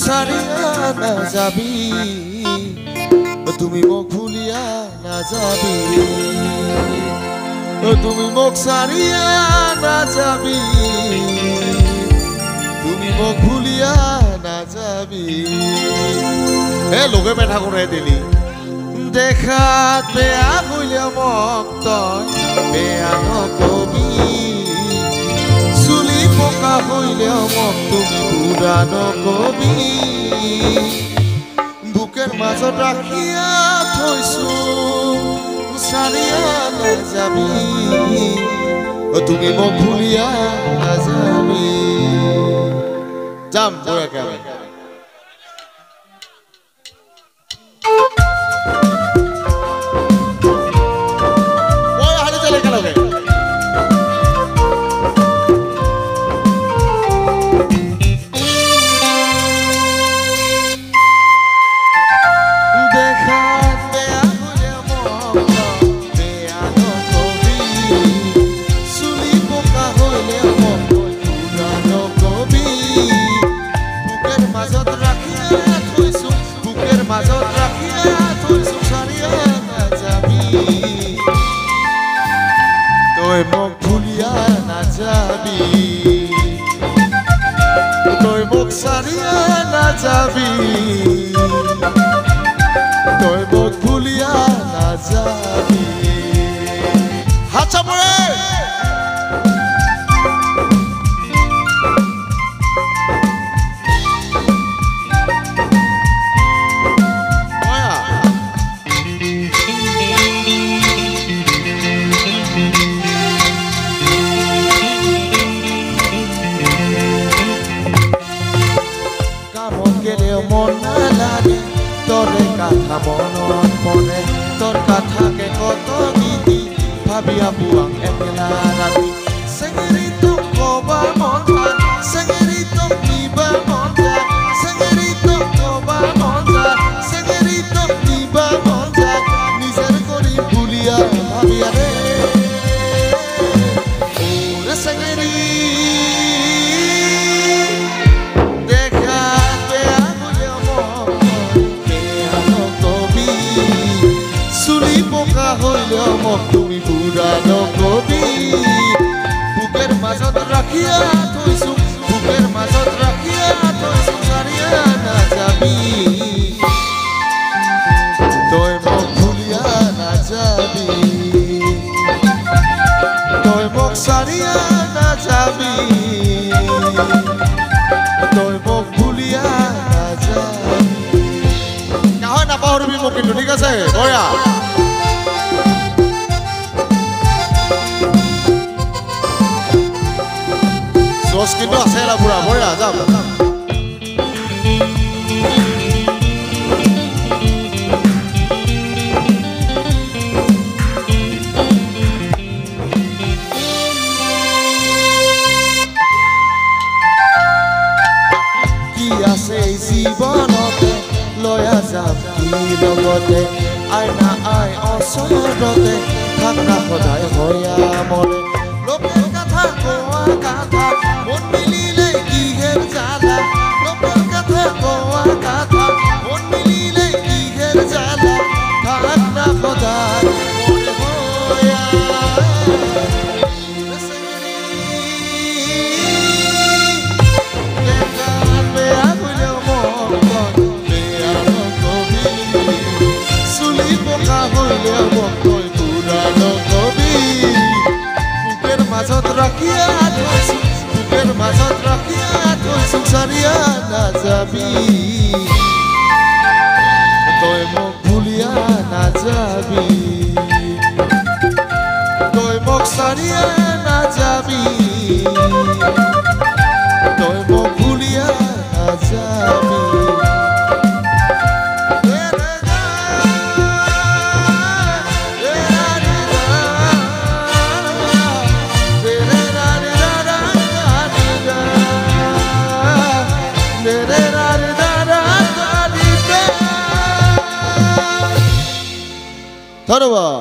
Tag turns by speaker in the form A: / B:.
A: সারিয়া না যাবি তুমি মোক ভুলিয়া না যাবি তুমি মোক সারিয়া না যাবি তুমি মোক ভুলিয়া না যাবি হে লোকে পেঠা করে দিলি দেখাত বেয়া হইলে মোক তই বেয়া নকবি চুলি পকা হইলে মোক তুমি বুঢ়া নকবি বুকের মাজত রাখিয়া থৈছো সারিয়া নাযাবি তুমি মোক ভুলিয়া নাযাবি যাম বয়াকে মাজত রাখিয়া থৈছো সারিয়া নাযাবি তই মোক ভুলিয়া নাযাবি তই মোক সারিয়া নাযাবি তই মোক ভুলিয়া নাযাবি হাত চাপৰে মন নালাগে তোরে কথা মনত পড়ে তোর কথাকে কত গীতি ভাবিয়া বুয়াং একলা রাতি সেঙেরি তো কবা মন যায় সেঙেরি তো নিবা মন যায় সেঙেরি তো কবা মন যায় সেঙেরি তো নিবা মন যায় নিজের করি ভুলিয়া ভাবিয়া রে ওরে সেঙেরি হইলে মোক তুমি বুঢ়া নকবি বুকের মাজত রাখিয়া থৈছো বুকের মাজত রাখিয়া থৈছো সারিয়া নাযাবি তই মোক ভুলিয়া নাযাবি তই মোক সারিয়া নাযাবি তই মোক ভুলিয়া নাযাবি নহয় নাপাহৰিবি মোক কিন্তু ঠিক আছে বয়া Los que no hacen la pura boya, যাম কি আছে জীবনতে লয়া যাম কি লগতে আইনা আই অচৰতে থাক না সদায় হয়া মৰে লোকের কথা কোয়া কথা মন মিলিলে কিহের জ্বালা লোকের কথা কোয়া কথা মন মিলিলে কিহের জ্বালা থাক না সদায় মরে হয়া বেয়া হইলেও মন বেয়া নকবি চুলি পকা হইলেও মন তই বুঢ়া নকবি মাজত রাখিয়া থৈছো বুকের মাজত রাখিয়া থৈছো সারিয়া নাযাবি তই মোক ভুলিয়া নাযাবি তই মোক সারিয়া নাযাবি তই মোক ভুলিয়া নাযাবি ধন্যবাদ।